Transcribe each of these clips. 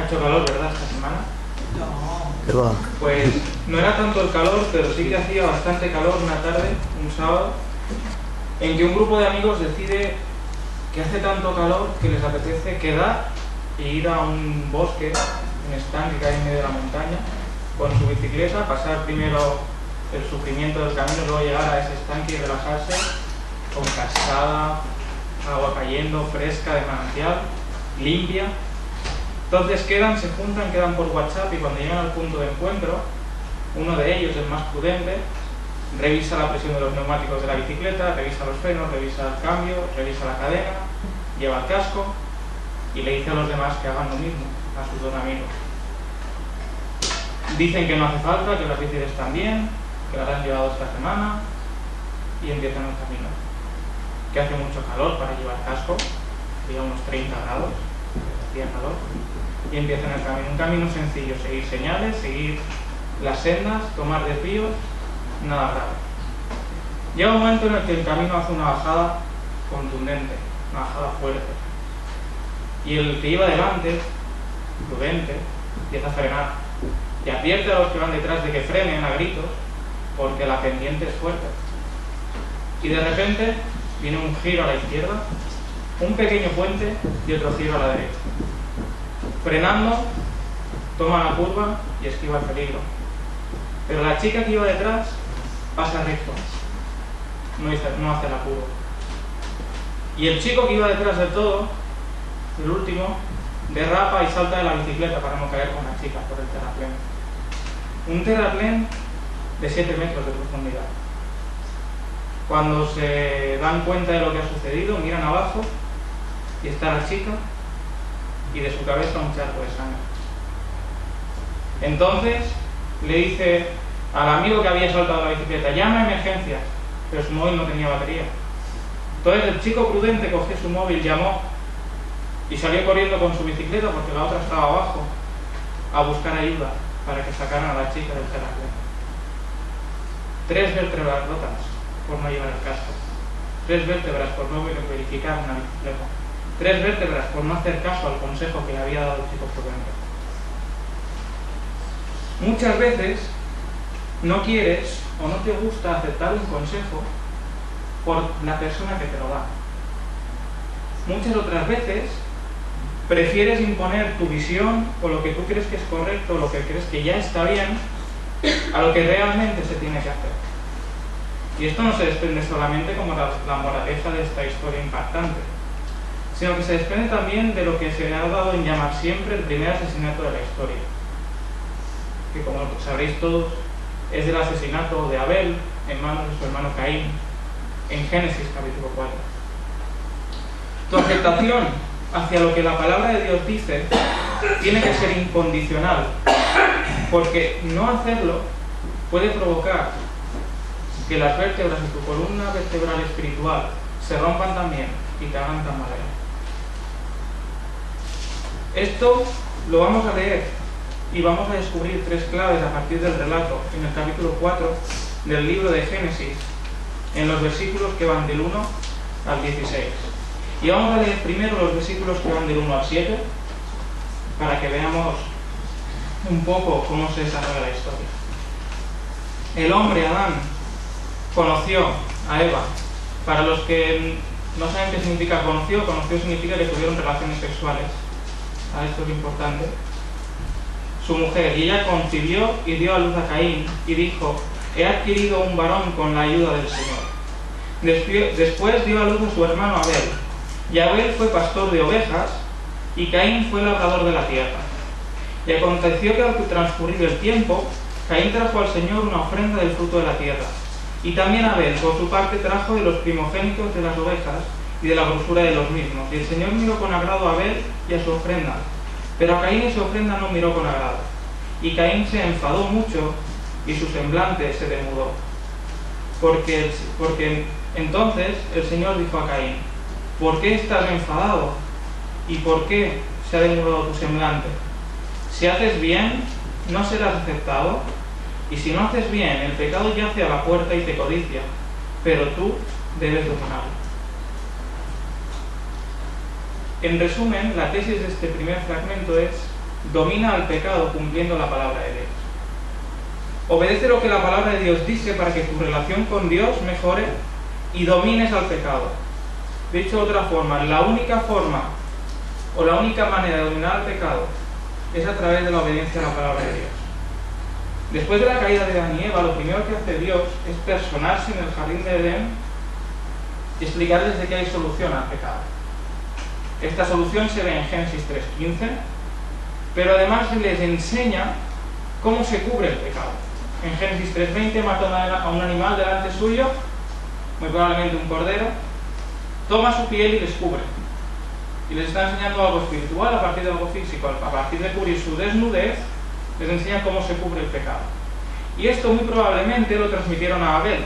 Ha hecho calor, ¿verdad, esta semana? No. Pues no era tanto el calor, pero sí que hacía bastante calor una tarde, un sábado, en que un grupo de amigos decide que hace tanto calor que les apetece quedar e ir a un bosque, un estanque que hay en medio de la montaña, con su bicicleta, pasar primero el sufrimiento del camino, luego llegar a ese estanque y relajarse con cascada, agua cayendo, fresca, de manantial, limpia. Entonces se juntan, quedan por WhatsApp y cuando llegan al punto de encuentro, uno de ellos, el más prudente, revisa la presión de los neumáticos de la bicicleta, revisa los frenos, revisa el cambio, revisa la cadena, lleva el casco y le dice a los demás que hagan lo mismo, a sus dos amigos. Dicen que no hace falta, que las bicis están bien, que las han llevado esta semana y empiezan el camino. Que hace mucho calor para llevar casco, había unos 30 grados, hacía calor, y empiezan el camino. Un camino sencillo, seguir señales, seguir las sendas, tomar desvíos, nada grave. Llega un momento en el que el camino hace una bajada contundente, una bajada fuerte. Y el que iba delante, prudente, empieza a frenar y advierte a los que van detrás de que frenen a gritos porque la pendiente es fuerte. Y de repente viene un giro a la izquierda, un pequeño puente y otro giro a la derecha. Frenando, toma la curva y esquiva el peligro. Pero la chica que iba detrás pasa recto, no hace la curva. Y el chico que iba detrás del todo, el último, derrapa y salta de la bicicleta para no caer con la chica por el terraplén. Un terraplén de 7 metros de profundidad. Cuando se dan cuenta de lo que ha sucedido, miran abajo y está la chica y de su cabeza un charco de sangre. Entonces le dice al amigo que había saltado la bicicleta: llama a emergencias, pero su móvil no tenía batería. Entonces el chico prudente cogió su móvil, llamó y salió corriendo con su bicicleta, porque la otra estaba abajo, a buscar ayuda para que sacaran a la chica del terraplén. 3 vértebras rotas por no llevar el casco, 3 vértebras por no verificar una bicicleta, 3 vértebras por no hacer caso al consejo que le había dado el chico prudente. Muchas veces no quieres o no te gusta aceptar un consejo por la persona que te lo da. Muchas otras veces prefieres imponer tu visión o lo que tú crees que es correcto, o lo que crees que ya está bien, a lo que realmente se tiene que hacer. Y esto no se desprende solamente como la moraleja de esta historia impactante, sino que se desprende también de lo que se ha dado en llamar siempre el primer asesinato de la historia, que, como sabréis todos, es el asesinato de Abel en manos de su hermano Caín, en Génesis capítulo 4. Tu aceptación hacia lo que la palabra de Dios dice tiene que ser incondicional, porque no hacerlo puede provocar que las vértebras de tu columna vertebral espiritual se rompan también y te hagan tambalear. Esto lo vamos a leer y vamos a descubrir 3 claves a partir del relato en el capítulo 4 del libro de Génesis, en los versículos que van del 1 al 16. Y vamos a leer primero los versículos que van del 1 al 7 para que veamos un poco cómo se desarrolla la historia. El hombre, Adán, conoció a Eva. Para los que no saben qué significa conoció significa que tuvieron relaciones sexuales. Esto es importante. Su mujer, y ella concibió y dio a luz a Caín, y dijo: he adquirido un varón con la ayuda del Señor. Después dio a luz a su hermano Abel, y Abel fue pastor de ovejas, y Caín fue labrador de la tierra. Y aconteció que al transcurrir el tiempo, Caín trajo al Señor una ofrenda del fruto de la tierra, y también Abel, por su parte, trajo de los primogénitos de las ovejas y de la grosura de los mismos. Y el Señor miró con agrado a Abel y a su ofrenda, pero a Caín y su ofrenda no miró con agrado. Y Caín se enfadó mucho y su semblante se demudó. Porque entonces el Señor dijo a Caín: ¿por qué estás enfadado? ¿Y por qué se ha demudado tu semblante? Si haces bien, no serás aceptado, y si no haces bien, el pecado yace a la puerta y te codicia, pero tú debes dominarlo. En resumen, la tesis de este primer fragmento es domina al pecado cumpliendo la palabra de Dios. Obedece lo que la palabra de Dios dice para que tu relación con Dios mejore y domines al pecado. Dicho de otra forma, la única forma o la única manera de dominar al pecado es a través de la obediencia a la palabra de Dios. Después de la caída de Adán y Eva, lo primero que hace Dios es personarse en el jardín de Edén y explicarles de que hay solución al pecado. Esta solución se ve en Génesis 3:15, pero además les enseña cómo se cubre el pecado. En Génesis 3:20 mata a un animal delante suyo, muy probablemente un cordero, toma su piel y les cubre. Y les está enseñando algo espiritual a partir de algo físico. A partir de cubrir su desnudez, les enseña cómo se cubre el pecado. Y esto muy probablemente lo transmitieron a Abel.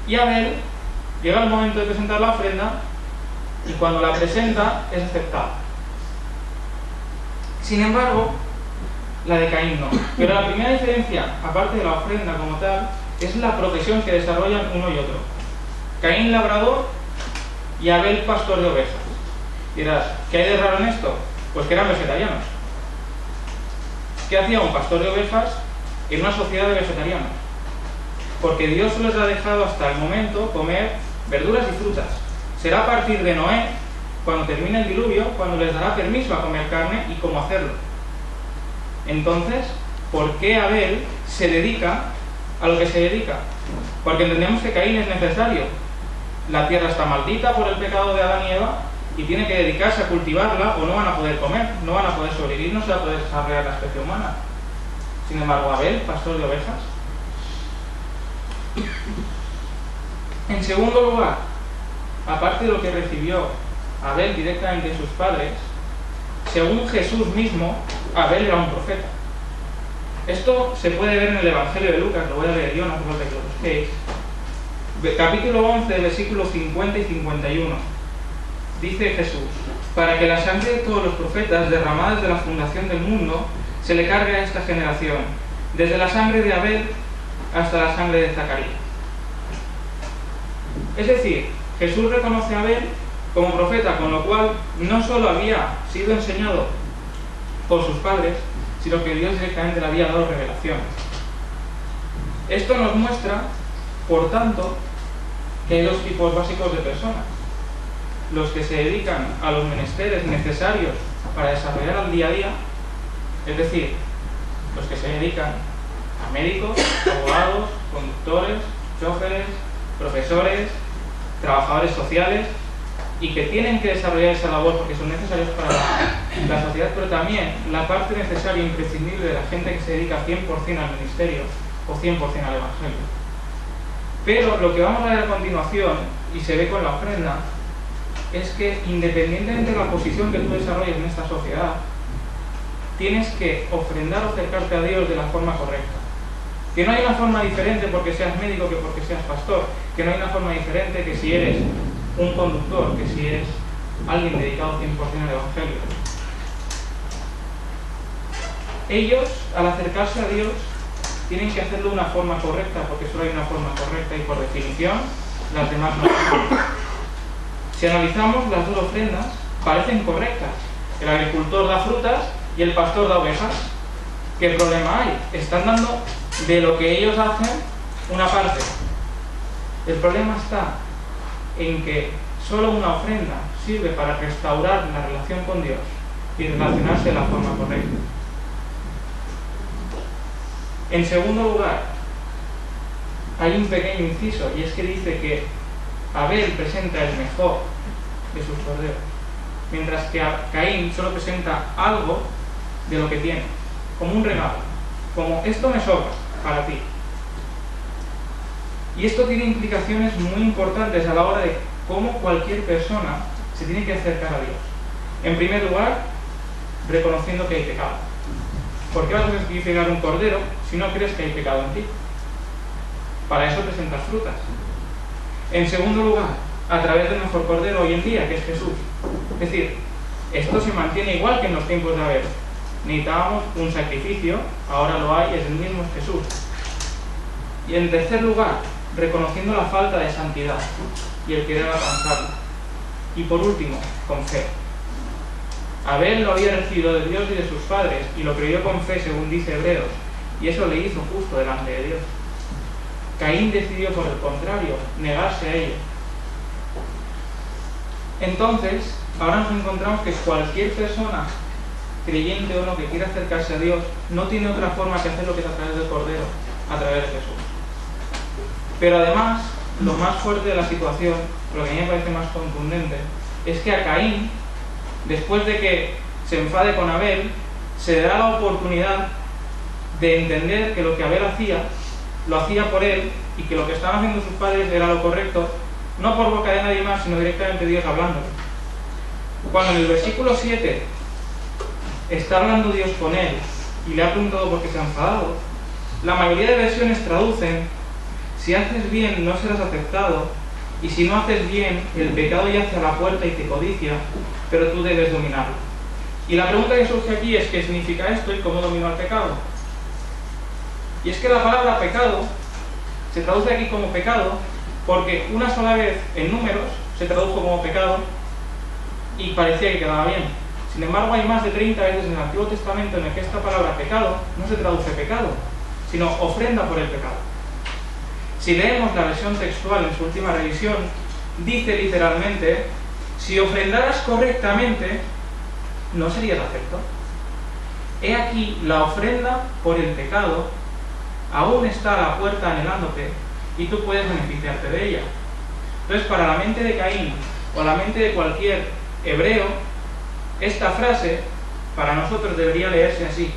Y Abel llega el momento de presentar la ofrenda y cuando la presenta es aceptada. Sin embargo, la de Caín no. Pero la primera diferencia, aparte de la ofrenda como tal, es la profesión que desarrollan uno y otro. Caín labrador y Abel pastor de ovejas. Dirás, ¿qué hay de raro en esto? Pues que eran vegetarianos. ¿Qué hacía un pastor de ovejas en una sociedad de vegetarianos? Porque Dios les ha dejado hasta el momento comer verduras y frutas. Será a partir de Noé, cuando termine el diluvio, cuando les dará permiso a comer carne y cómo hacerlo. Entonces, ¿por qué Abel se dedica a lo que se dedica? Porque entendemos que Caín es necesario. La tierra está maldita por el pecado de Adán y Eva y tiene que dedicarse a cultivarla o no van a poder comer, no van a poder sobrevivir, no se va a poder desarrollar la especie humana. Sin embargo, Abel, pastor de ovejas. En segundo lugar, aparte de lo que recibió Abel directamente de sus padres, según Jesús mismo, Abel era un profeta. Esto se puede ver en el Evangelio de Lucas, lo voy a leer yo, no hace falta que lo busquéis. Capítulo 11, versículos 50 y 51. Dice Jesús: para que la sangre de todos los profetas derramadas de la fundación del mundo se le cargue a esta generación, desde la sangre de Abel hasta la sangre de Zacarías. Es decir, Jesús reconoce a Abel como profeta, con lo cual no solo había sido enseñado por sus padres, sino que Dios directamente le había dado revelación. Esto nos muestra, por tanto, que hay dos tipos básicos de personas: los que se dedican a los menesteres necesarios para desarrollar el día a día, es decir, los que se dedican a médicos, abogados, conductores, choferes, profesores, trabajadores sociales, y que tienen que desarrollar esa labor porque son necesarios para la sociedad, pero también la parte necesaria e imprescindible de la gente que se dedica 100% al ministerio o 100% al Evangelio. Pero lo que vamos a ver a continuación, y se ve con la ofrenda, es que independientemente de la posición que tú desarrolles en esta sociedad, tienes que ofrendar o acercarte a Dios de la forma correcta. Que no hay una forma diferente porque seas médico que porque seas pastor. Que no hay una forma diferente que si eres un conductor, que si eres alguien dedicado 100% al Evangelio. Ellos, al acercarse a Dios, tienen que hacerlo de una forma correcta, porque solo hay una forma correcta y por definición las demás no. Si analizamos las dos ofrendas, parecen correctas. El agricultor da frutas y el pastor da ovejas. ¿Qué problema hay? Están dando de lo que ellos hacen una parte. El problema está en que solo una ofrenda sirve para restaurar la relación con Dios y relacionarse de la forma correcta. En segundo lugar, hay un pequeño inciso, y es que dice que Abel presenta el mejor de sus corderos, mientras que Caín solo presenta algo de lo que tiene, como un regalo, como esto me sobra para ti. Y esto tiene implicaciones muy importantes a la hora de cómo cualquier persona se tiene que acercar a Dios. En primer lugar, reconociendo que hay pecado. ¿Por qué vas a sacrificar un cordero si no crees que hay pecado en ti? Para eso presentas frutas. En segundo lugar, a través del mejor cordero hoy en día, que es Jesús. Es decir, esto se mantiene igual que en los tiempos de Abel. Necesitábamos un sacrificio, ahora lo hay, es el mismo, es Jesús. Y en tercer lugar, reconociendo la falta de santidad y el querer alcanzarla. Y por último, con fe. Abel lo había recibido de Dios y de sus padres, y lo creyó con fe, según dice Hebreos, y eso le hizo justo delante de Dios. Caín decidió, por el contrario, negarse a ello. Entonces, ahora nos encontramos que cualquier persona, creyente o no, que quiera acercarse a Dios, no tiene otra forma que hacerlo que es a través del Cordero, a través de Jesús. Pero además, lo más fuerte de la situación, lo que a mí me parece más contundente, es que a Caín, después de que se enfade con Abel, se le da la oportunidad de entender que lo que Abel hacía, lo hacía por él, y que lo que estaban haciendo sus padres era lo correcto, no por boca de nadie más, sino directamente Dios hablándole. Cuando en el versículo 7 está hablando Dios con él y le ha preguntado por qué se ha enfadado, la mayoría de versiones traducen: si haces bien no serás aceptado, y si no haces bien el pecado yace a la puerta y te codicia, pero tú debes dominarlo. Y la pregunta que surge aquí es: ¿qué significa esto y cómo domino el pecado? Y es que la palabra pecado se traduce aquí como pecado porque una sola vez en Números se tradujo como pecado y parecía que quedaba bien. Sin embargo, hay más de 30 veces en el Antiguo Testamento en el que esta palabra pecado no se traduce pecado, sino ofrenda por el pecado. Si leemos la versión textual en su última revisión, dice literalmente: si ofrendaras correctamente, no serías acepto. He aquí, la ofrenda por el pecado aún está a la puerta anhelándote, y tú puedes beneficiarte de ella. Entonces, para la mente de Caín o la mente de cualquier hebreo, esta frase para nosotros debería leerse así: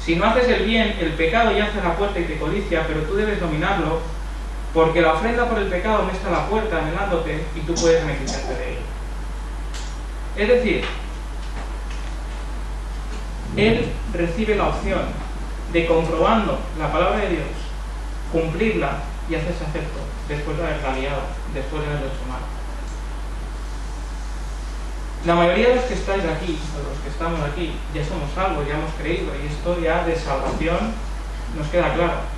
si no haces el bien, el pecado yace a la puerta y te codicia, pero tú debes dominarlo, porque la ofrenda por el pecado no está a la puerta anhelándote, y tú puedes beneficiarte de ella. Es decir, él recibe la opción de, comprobando la palabra de Dios, cumplirla y hacerse acepto después de haberla liado, después de haberlo hecho mal. La mayoría de los que estáis aquí, o los que estamos aquí, ya somos salvos, ya hemos creído, y esto ya de salvación nos queda claro.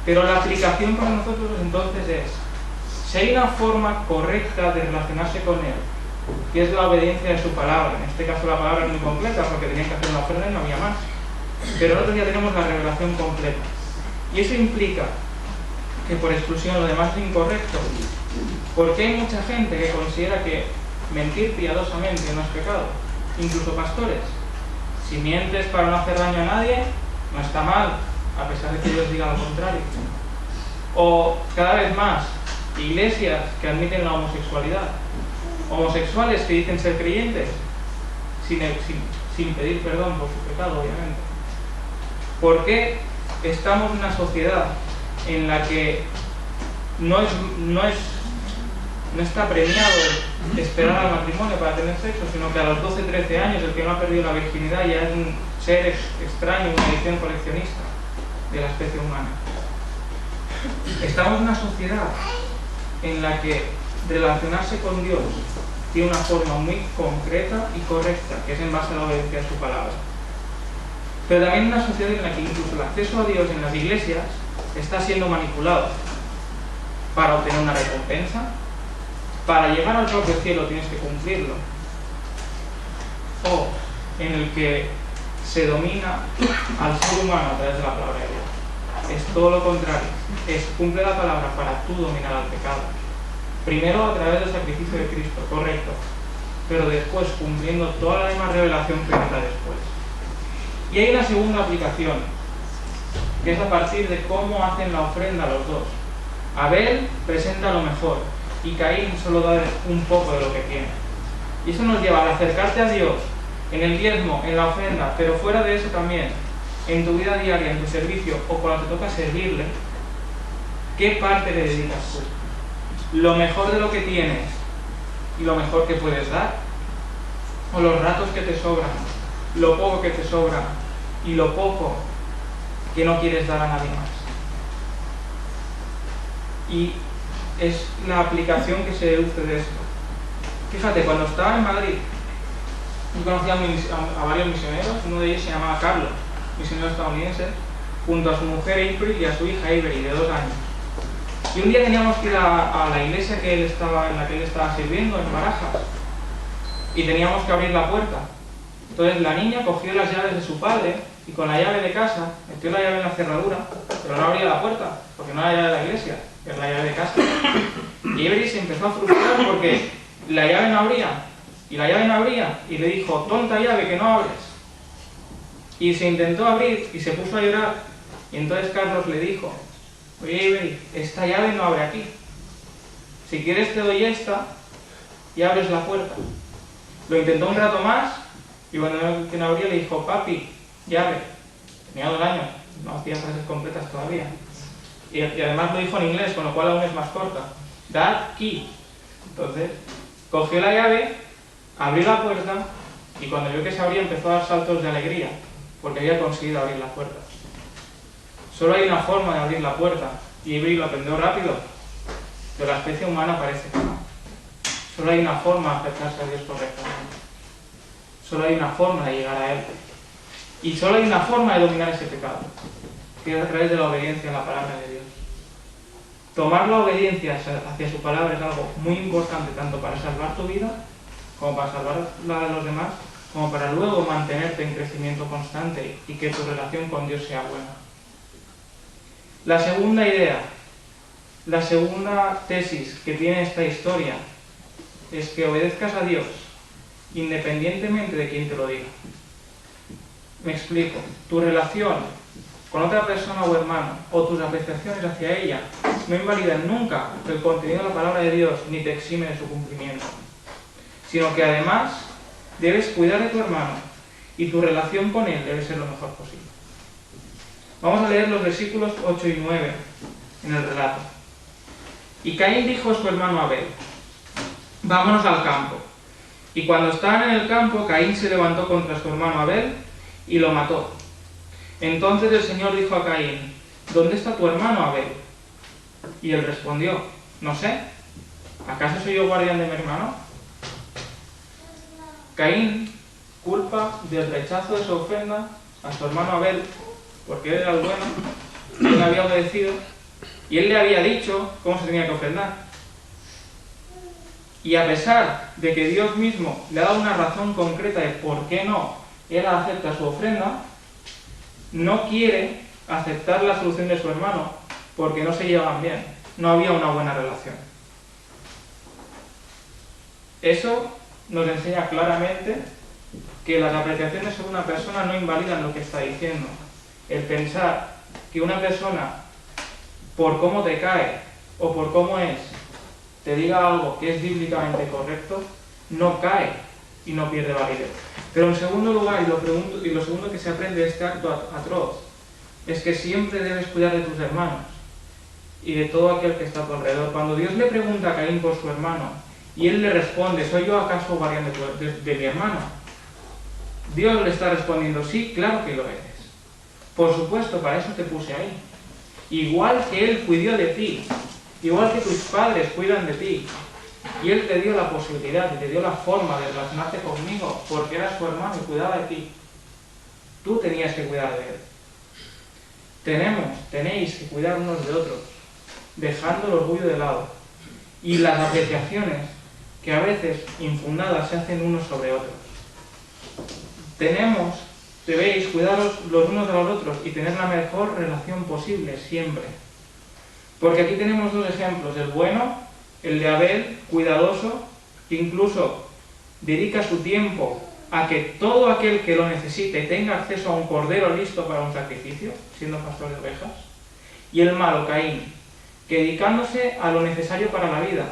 Pero la aplicación para nosotros entonces es: si hay una forma correcta de relacionarse con Él, que es la obediencia de su palabra, en este caso la palabra es muy completa porque tenían que hacer una ofrenda y no había más, pero nosotros ya tenemos la revelación completa, y eso implica que por exclusión lo demás es incorrecto, porque hay mucha gente que considera que mentir piadosamente no es pecado, incluso pastores. Si mientes para no hacer daño a nadie, no está mal, a pesar de que Dios diga lo contrario. O cada vez más, iglesias que admiten la homosexualidad, homosexuales que dicen ser creyentes sin pedir perdón por su pecado, obviamente. ¿Por qué estamos en una sociedad en la que no está premiado esperar al matrimonio para tener sexo, sino que a los 12-13 años el que no ha perdido la virginidad ya es un ser extraño, una edición coleccionista de la especie humana? Estamos en una sociedad en la que relacionarse con Dios tiene una forma muy concreta y correcta, que es en base a la obediencia de su palabra. Pero también una sociedad en la que incluso el acceso a Dios en las iglesias está siendo manipulado para obtener una recompensa. Para llegar al propio cielo tienes que cumplirlo. O en el que se domina al ser humano a través de la palabra de Dios. Es todo lo contrario. Es cumple la palabra para tú dominar al pecado. Primero a través del sacrificio de Cristo, correcto. Pero después cumpliendo toda la demás revelación que vendrá después. Y hay una segunda aplicación, que es a partir de cómo hacen la ofrenda los dos. Abel presenta lo mejor y Caín solo da un poco de lo que tiene. Y eso nos lleva a acercarte a Dios en el diezmo, en la ofrenda, pero fuera de eso también, en tu vida diaria, en tu servicio o cuando te toca servirle. ¿Qué parte le dedicas tú? ¿Lo mejor de lo que tienes y lo mejor que puedes dar? ¿O los ratos que te sobran, lo poco que te sobra y lo poco que no quieres dar a nadie más? Y es la aplicación que se deduce de esto. Fíjate, cuando estaba en Madrid, yo conocía a varios misioneros. Uno de ellos se llamaba Carlos, misionero estadounidense, junto a su mujer April y a su hija Avery, de 2 años. Y un día teníamos que ir a la iglesia en la que él estaba sirviendo, en Barajas, y teníamos que abrir la puerta. Entonces la niña cogió las llaves de su padre y con la llave de casa metió la llave en la cerradura, pero no abría la puerta, porque no era la llave de la iglesia, es la llave de casa. Y Avery se empezó a frustrar porque la llave no abría, y la llave no abría, y le dijo, tonta llave, que no abres. Y se intentó abrir y se puso a llorar, y entonces Carlos le dijo, oye Avery, esta llave no abre aquí. Si quieres te doy esta y abres la puerta. Lo intentó un rato más, y cuando no abría le dijo, papi, llave. Tenía 2 años, no hacía frases completas todavía. Y además lo dijo en inglés, con lo cual aún es más corta. Dad key. Entonces, cogió la llave, abrió la puerta, y cuando vio que se abría empezó a dar saltos de alegría, porque había conseguido abrir la puerta. Solo hay una forma de abrir la puerta, y Avery lo aprendió rápido, pero la especie humana parece que no. Solo hay una forma de acercarse a Dios correctamente. Solo hay una forma de llegar a Él. Y solo hay una forma de dominar ese pecado, que es a través de la obediencia a la palabra de Dios. Tomar la obediencia hacia su palabra es algo muy importante, tanto para salvar tu vida, como para salvar la de los demás, como para luego mantenerte en crecimiento constante y que tu relación con Dios sea buena. La segunda idea, la segunda tesis que tiene esta historia, es que obedezcas a Dios, independientemente de quién te lo diga. Me explico. Tu relación con otra persona o hermano, o tus apreciaciones hacia ella, no invalidan nunca el contenido de la palabra de Dios, ni te exime de su cumplimiento. Sino que además debes cuidar de tu hermano, y tu relación con él debe ser lo mejor posible. Vamos a leer los versículos 8 y 9 en el relato. Y Caín dijo a su hermano Abel, vámonos al campo. Y cuando estaban en el campo, Caín se levantó contra su hermano Abel y lo mató. Entonces el Señor dijo a Caín, ¿dónde está tu hermano Abel? Y él respondió, no sé, ¿acaso soy yo guardián de mi hermano? Caín culpa del rechazo de su ofrenda a su hermano Abel, porque él era el bueno, él había obedecido, y él le había dicho cómo se tenía que ofrendar. Y a pesar de que Dios mismo le ha dado una razón concreta de por qué no él acepta su ofrenda, no quiere aceptar la solución de su hermano, porque no se llevaban bien, no había una buena relación. Eso nos enseña claramente que las apreciaciones sobre una persona no invalidan lo que está diciendo. El pensar que una persona, por cómo te cae o por cómo es, te diga algo que es bíblicamente correcto, no cae y no pierde validez. Pero en segundo lugar, y lo segundo que se aprende de este acto atroz, es que siempre debes cuidar de tus hermanos y de todo aquel que está a tu alrededor. Cuando Dios le pregunta a Caín por su hermano y él le responde, ¿soy yo acaso guardián de mi hermano? Dios le está respondiendo, sí, claro que lo eres. Por supuesto, para eso te puse ahí. Igual que Él cuidó de ti, igual que tus padres cuidan de ti, y Él te dio la posibilidad y te dio la forma de relacionarte conmigo, porque eras su hermano y cuidaba de ti. Tú tenías que cuidar de Él. Tenéis que cuidar unos de otros, dejando el orgullo de lado, y las apreciaciones que a veces infundadas se hacen unos sobre otros. Debéis cuidaros los unos de los otros y tener la mejor relación posible siempre. Porque aquí tenemos 2 ejemplos, el bueno, el de Abel, cuidadoso, que incluso dedica su tiempo a que todo aquel que lo necesite tenga acceso a un cordero listo para un sacrificio, siendo pastor de ovejas, y el malo, Caín, que dedicándose a lo necesario para la vida,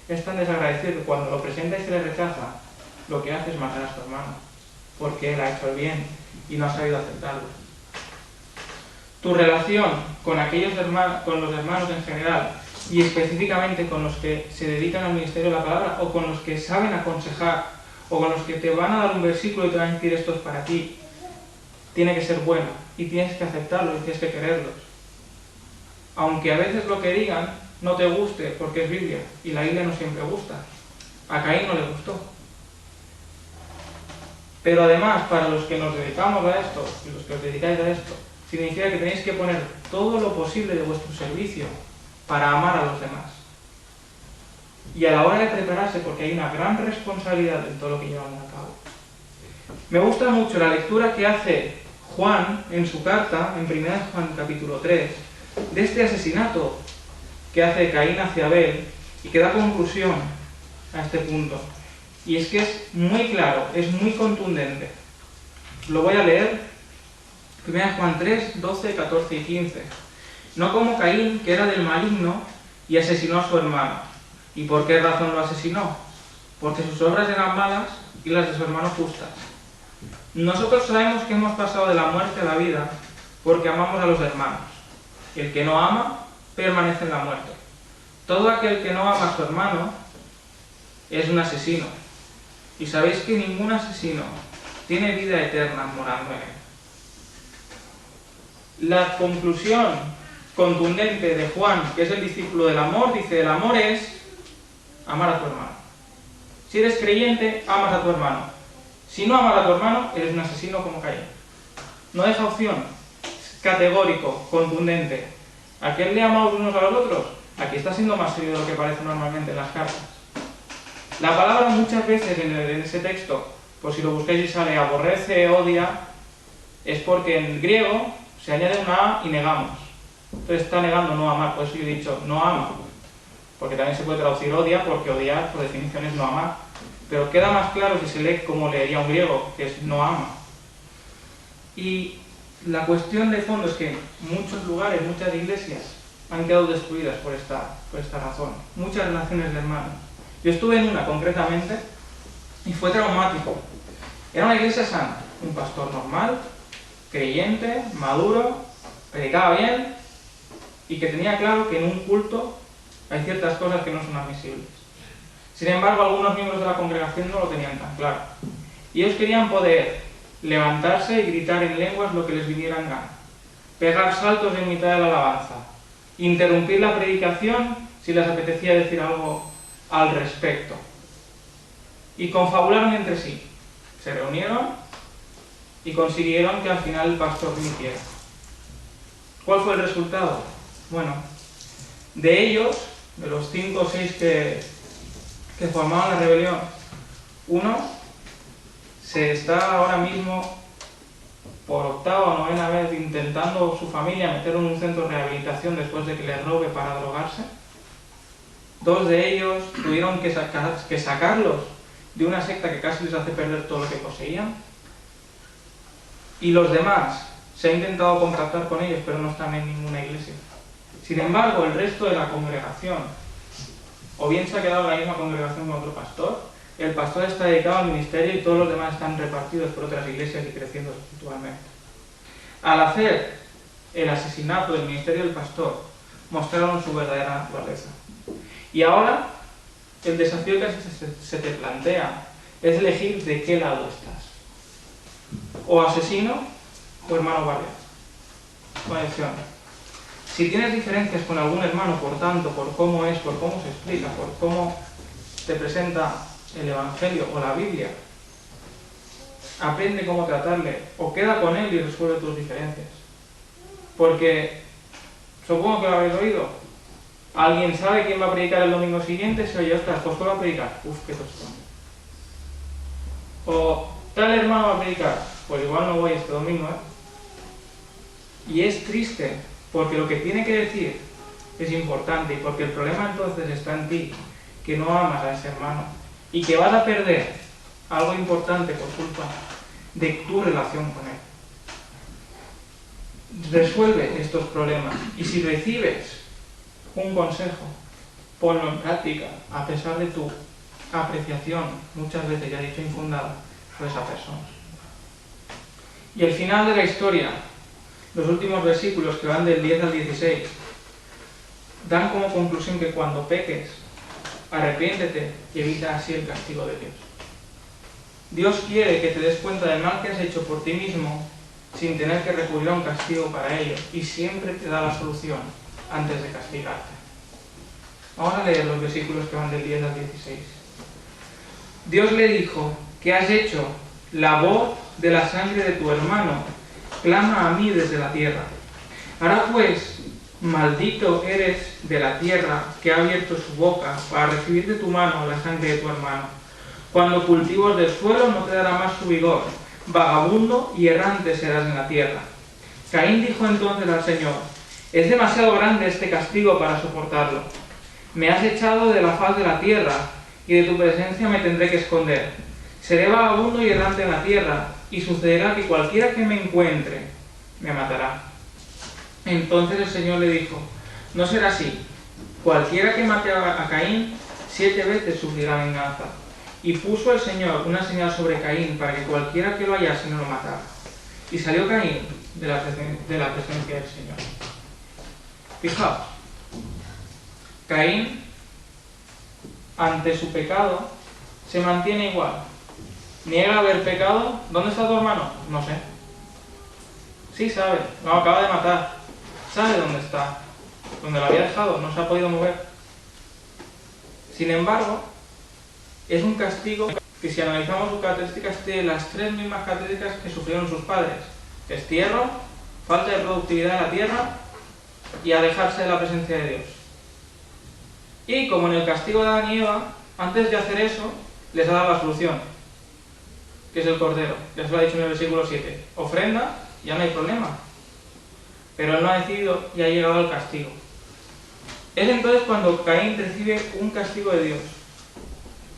es tan desagradecido que cuando lo presenta y se le rechaza, lo que hace es matar a su hermano, porque él ha hecho el bien y no ha sabido aceptarlo. Tu relación con con los hermanos en general, y específicamente con los que se dedican al ministerio de la palabra, o con los que saben aconsejar, o con los que te van a dar un versículo y te van a decir esto es para ti, tiene que ser buena, y tienes que aceptarlo y tienes que quererlos. Aunque a veces lo que digan no te guste, porque es Biblia, y la Biblia no siempre gusta. A Caín no le gustó. Pero además, para los que nos dedicamos a esto, y los que os dedicáis a esto, significa que tenéis que poner todo lo posible de vuestro servicio para amar a los demás. Y a la hora de prepararse, porque hay una gran responsabilidad en todo lo que llevamos a cabo. Me gusta mucho la lectura que hace Juan en su carta, en 1 Juan capítulo 3, de este asesinato que hace Caín hacia Abel y que da conclusión a este punto. Y es que es muy claro, es muy contundente. Lo voy a leer. 1 Juan 3, 12, 14 y 15. No como Caín, que era del maligno y asesinó a su hermano. ¿Y por qué razón lo asesinó? Porque sus obras eran malas y las de su hermano justas. Nosotros sabemos que hemos pasado de la muerte a la vida porque amamos a los hermanos. El que no ama permanece en la muerte. Todo aquel que no ama a su hermano es un asesino. Y sabéis que ningún asesino tiene vida eterna morando en él. La conclusión contundente de Juan, que es el discípulo del amor, dice: el amor es amar a tu hermano. Si eres creyente, amas a tu hermano. Si no amas a tu hermano, eres un asesino como Caín. No deja opción. Es categórico, contundente. ¿A quién le amamos unos a los otros? Aquí está siendo más serio de lo que parece normalmente en las cartas. La palabra muchas veces en ese texto, por si lo buscáis y sale aborrece, odia, es porque en griego se añade una A y negamos. Entonces está negando no amar, por eso yo he dicho no ama. Porque también se puede traducir odia, porque odiar por definición es no amar. Pero queda más claro si se lee como leería un griego, que es no ama. Y la cuestión de fondo es que muchos lugares, muchas iglesias han quedado destruidas por esta razón. Muchas relaciones de hermanos. Yo estuve en una concretamente y fue traumático. Era una iglesia sana, un pastor normal, creyente, maduro, predicaba bien y que tenía claro que en un culto hay ciertas cosas que no son admisibles. Sin embargo, algunos miembros de la congregación no lo tenían tan claro. Y ellos querían poder levantarse y gritar en lenguas lo que les viniera en gana, pegar saltos en mitad de la alabanza, interrumpir la predicación si les apetecía decir algo al respecto. Y confabularon entre sí. Se reunieron y consiguieron que al final el pastor dimitiera. ¿Cuál fue el resultado? Bueno, de ellos, de los 5 o 6 que formaban la rebelión, uno se está ahora mismo por 8ª o 9ª vez intentando su familia meterlo en un centro de rehabilitación después de que les robe para drogarse. 2 de ellos tuvieron que sacarlos de una secta que casi les hace perder todo lo que poseían. Y los demás, se ha intentado contactar con ellos, pero no están en ninguna iglesia. Sin embargo, el resto de la congregación, o bien se ha quedado en la misma congregación con otro pastor, el pastor está dedicado al ministerio y todos los demás están repartidos por otras iglesias y creciendo espiritualmente. Al hacer el asesinato del ministerio del pastor, mostraron su verdadera naturaleza. Y ahora, el desafío que se te plantea es elegir de qué lado estás. O asesino o hermano guardia. Una elección. Si tienes diferencias con algún hermano, por tanto, por cómo es, por cómo se explica, por cómo te presenta el Evangelio o la Biblia, aprende cómo tratarle, o queda con él y resuelve tus diferencias. Porque, supongo que lo habéis oído, ¿alguien sabe quién va a predicar el domingo siguiente? Se oye, ostras, pues ¿cuál va a predicar? Uf, qué tostón. O tal hermano va a predicar, pues igual no voy este domingo, Y es triste, porque lo que tiene que decir es importante, y porque el problema entonces está en ti, que no amas a ese hermano, y que vas a perder algo importante por culpa de tu relación con él. Resuelve estos problemas, y si recibes un consejo, ponlo en práctica, a pesar de tu apreciación, muchas veces ya he dicho infundada, por esa persona. Y el final de la historia, los últimos versículos que van del 10 al 16, dan como conclusión que cuando peques, arrepiéntete y evita así el castigo de Dios. Dios quiere que te des cuenta del mal que has hecho por ti mismo sin tener que recurrir a un castigo para ello, y siempre te da la solución antes de castigarte. Vamos a leer los versículos que van del 10 al 16. Dios le dijo: ¿qué has hecho? La voz de la sangre de tu hermano clama a mí desde la tierra. Ahora pues, maldito eres de la tierra que ha abierto su boca para recibir de tu mano la sangre de tu hermano. Cuando cultivos del suelo no te dará más su vigor. Vagabundo y errante serás en la tierra. Caín dijo entonces al Señor: es demasiado grande este castigo para soportarlo. Me has echado de la faz de la tierra, y de tu presencia me tendré que esconder. Seré vagabundo y errante en la tierra, y sucederá que cualquiera que me encuentre me matará. Entonces el Señor le dijo: no será así. Cualquiera que mate a Caín 7 veces sufrirá venganza. Y puso el Señor una señal sobre Caín para que cualquiera que lo hallase no lo matara. Y salió Caín de la presencia del Señor. Fijaos, Caín, ante su pecado, se mantiene igual. Niega haber pecado. ¿Dónde está tu hermano? No sé. Sí sabe, lo acaba de matar. Sabe dónde está. Donde lo había dejado, no se ha podido mover. Sin embargo, es un castigo que, si analizamos sus características, tiene las 3 mismas características que sufrieron sus padres: destierro, falta de productividad de la tierra y alejarse de la presencia de Dios. Y como en el castigo de Adán y Eva, antes de hacer eso, les ha dado la solución, que es el cordero. Ya se lo ha dicho en el versículo 7. Ofrenda, ya no hay problema. Pero él no ha decidido y ha llegado al castigo. Es entonces cuando Caín recibe un castigo de Dios.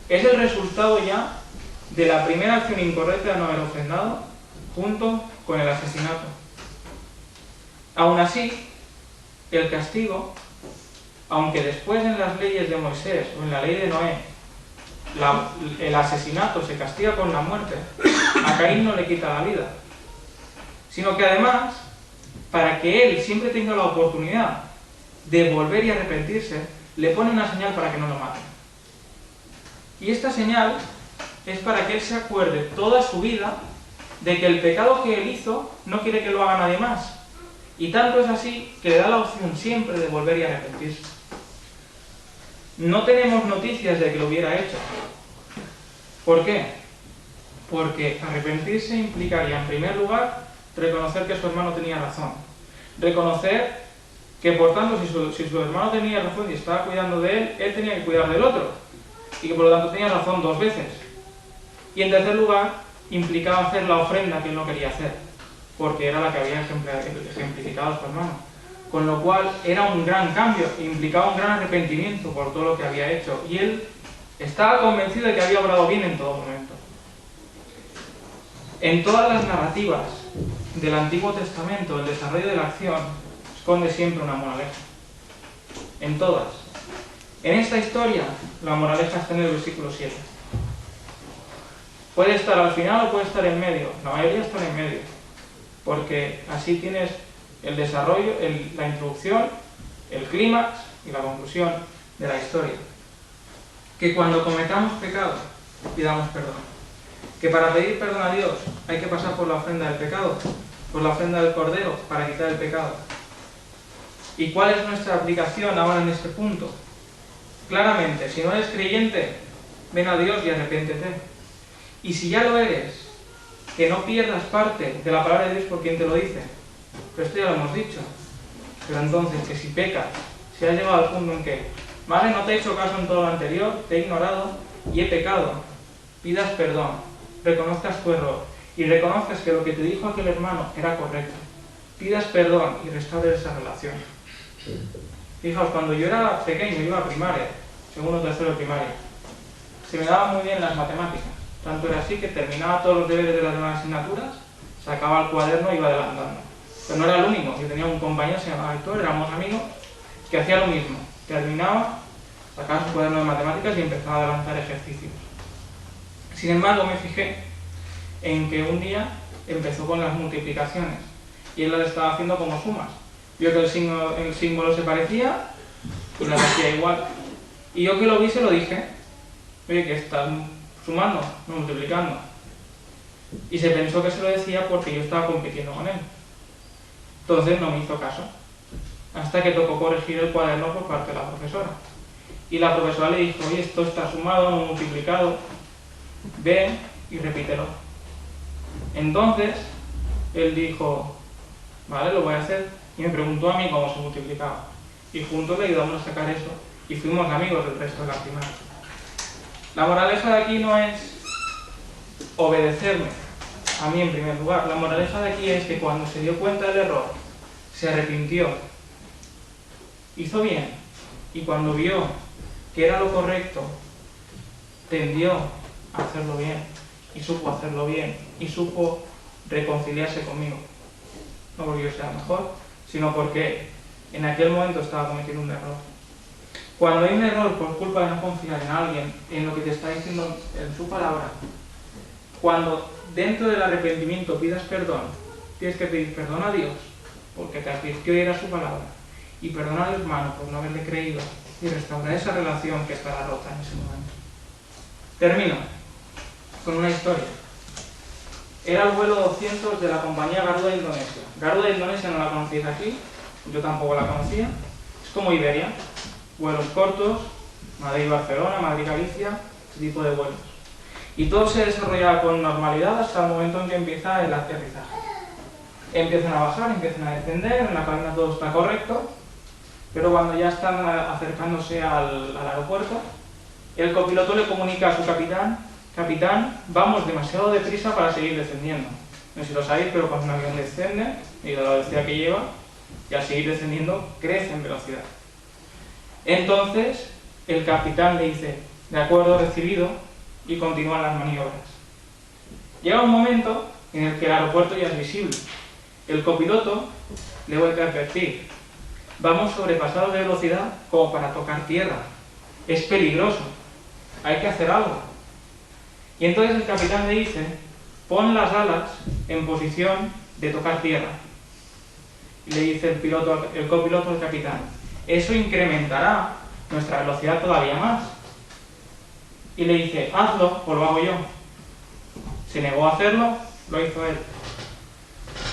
Es el resultado ya de la primera acción incorrecta de no haber ofrendado, junto con el asesinato. Aún así, el castigo, aunque después en las leyes de Moisés o en la ley de Noé el asesinato se castiga con la muerte, a Caín no le quita la vida, sino que además, para que él siempre tenga la oportunidad de volver y arrepentirse, le pone una señal para que no lo maten. Y esta señal es para que él se acuerde toda su vida de que el pecado que él hizo no quiere que lo haga nadie más. Y tanto es así que le da la opción siempre de volver y arrepentirse. No tenemos noticias de que lo hubiera hecho. ¿Por qué? Porque arrepentirse implicaría, en primer lugar, reconocer que su hermano tenía razón. Reconocer que, por tanto, si su hermano tenía razón y estaba cuidando de él, él tenía que cuidar del otro. Y que por lo tanto tenía razón 2 veces. Y en tercer lugar, implicaba hacer la ofrenda que él no quería hacer, porque era la que había ejemplificado a su hermano. Con lo cual era un gran cambio, implicaba un gran arrepentimiento por todo lo que había hecho. Y él estaba convencido de que había obrado bien en todo momento. En todas las narrativas del Antiguo Testamento, el desarrollo de la acción esconde siempre una moraleja. En todas. En esta historia, la moraleja está en el versículo 7. Puede estar al final o puede estar en medio. La mayoría están en medio. Porque así tienes el desarrollo, la introducción, el clímax y la conclusión de la historia. Que cuando cometamos pecado, pidamos perdón. Que para pedir perdón a Dios hay que pasar por la ofrenda del pecado, por la ofrenda del cordero, para quitar el pecado. ¿Y cuál es nuestra aplicación ahora en este punto? Claramente, si no eres creyente, ven a Dios y arrepiéntete. Y si ya lo eres, que no pierdas parte de la palabra de Dios por quien te lo dice. Pero esto ya lo hemos dicho. Pero entonces, que si pecas, si has llegado al punto en que, vale, no te he hecho caso en todo lo anterior, te he ignorado y he pecado, pidas perdón, reconozcas tu error y reconozcas que lo que te dijo aquel hermano era correcto. Pidas perdón y restaures esa relación. Fijaos, cuando yo era pequeño, iba a primaria, segundo o tercero de primaria, se me daban muy bien las matemáticas. Tanto era así que terminaba todos los deberes de las demás asignaturas, sacaba el cuaderno y iba adelantando. Pero no era el único, yo tenía un compañero, se llamaba Héctor, éramos amigos, que hacía lo mismo. Terminaba, sacaba su cuaderno de matemáticas y empezaba a adelantar ejercicios. Sin embargo, me fijé en que un día empezó con las multiplicaciones y él las estaba haciendo como sumas. Vio que el símbolo se parecía y las hacía igual. Y yo que lo vi se lo dije: oye, que estás sumando, no multiplicando. Y se pensó que se lo decía porque yo estaba compitiendo con él. Entonces no me hizo caso, hasta que tocó corregir el cuaderno por parte de la profesora. Y la profesora le dijo: oye, esto está sumado, no multiplicado, ven y repítelo. Entonces él dijo: vale, lo voy a hacer. Y me preguntó a mí cómo se multiplicaba. Y juntos le ayudamos a sacar eso. Y fuimos amigos del resto de la primaria. La moraleja de aquí no es obedecerme a mí en primer lugar. La moraleja de aquí es que cuando se dio cuenta del error, se arrepintió, hizo bien, y cuando vio que era lo correcto, tendió a hacerlo bien, y supo hacerlo bien, y supo reconciliarse conmigo. No porque yo sea mejor, sino porque en aquel momento estaba cometiendo un error. Cuando hay un error por culpa de no confiar en alguien, en lo que te está diciendo en su palabra, cuando dentro del arrepentimiento pidas perdón, tienes que pedir perdón a Dios, porque te advirtió y era su palabra, y perdonar al hermano por no haberle creído, y restaurar esa relación que estará rota en ese momento. Termino con una historia. Era el vuelo 200 de la compañía Garuda Indonesia. Garuda Indonesia no la conocéis aquí, yo tampoco la conocía. Es como Iberia, vuelos cortos, Madrid-Barcelona, Madrid-Galicia, ese tipo de vuelos. Y todo se desarrolla con normalidad hasta el momento en que empieza el aterrizaje. Empiezan a bajar, empiezan a descender, en la cabina todo está correcto, pero cuando ya están acercándose al aeropuerto, el copiloto le comunica a su capitán: capitán, vamos demasiado deprisa para seguir descendiendo. No sé si lo sabéis, pero cuando un avión desciende, y la velocidad que lleva, y al seguir descendiendo, crece en velocidad. Entonces, el capitán le dice: de acuerdo, recibido, y continúan las maniobras. Llega un momento en el que el aeropuerto ya es visible. El copiloto le vuelve a advertir: vamos sobrepasados de velocidad como para tocar tierra. Es peligroso, hay que hacer algo. Y entonces el capitán le dice: pon las alas en posición de tocar tierra. Y le dice el copiloto al capitán: eso incrementará nuestra velocidad todavía más. Y le dice: hazlo o lo hago yo. Se negó a hacerlo, lo hizo él.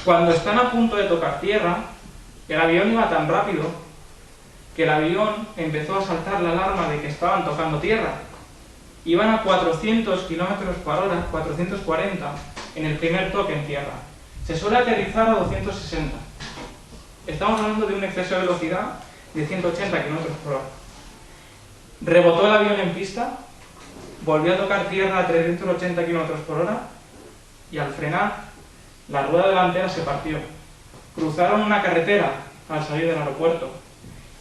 Cuando están a punto de tocar tierra, el avión iba tan rápido que el avión empezó a saltar la alarma de que estaban tocando tierra. Iban a 400 km/h, 440 en el primer toque en tierra. Se suele aterrizar a 260. Estamos hablando de un exceso de velocidad de 180 km/h. Rebotó el avión en pista, volvió a tocar tierra a 380 km/h y al frenar, la rueda delantera se partió. Cruzaron una carretera al salir del aeropuerto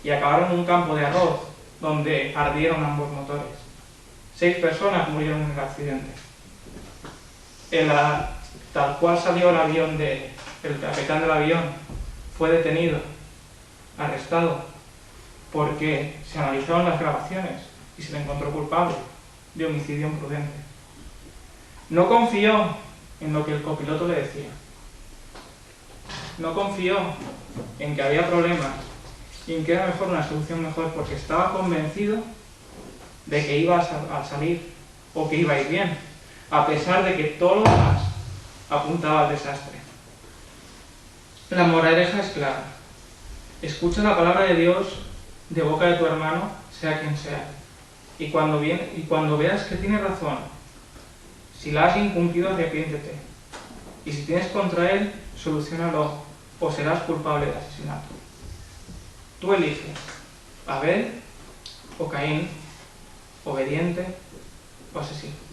y acabaron en un campo de arroz donde ardieron ambos motores. 6 personas murieron en el accidente. Tal cual salió el avión, el capitán del avión fue detenido, arrestado, porque se analizaron las grabaciones y se le encontró culpable de homicidio imprudente. No confió en lo que el copiloto le decía. No confió en que había problemas y en que era mejor una solución mejor, porque estaba convencido de que iba a salir o que iba a ir bien, a pesar de que todo lo demás apuntaba al desastre. La moraleja es clara: escucha la palabra de Dios de boca de tu hermano, sea quien sea, y cuando veas que tiene razón, si la has incumplido, arrepiéntete, y si tienes contra él, soluciónalo, o serás culpable de asesinato. Tú eliges: Abel o Caín, obediente o asesino.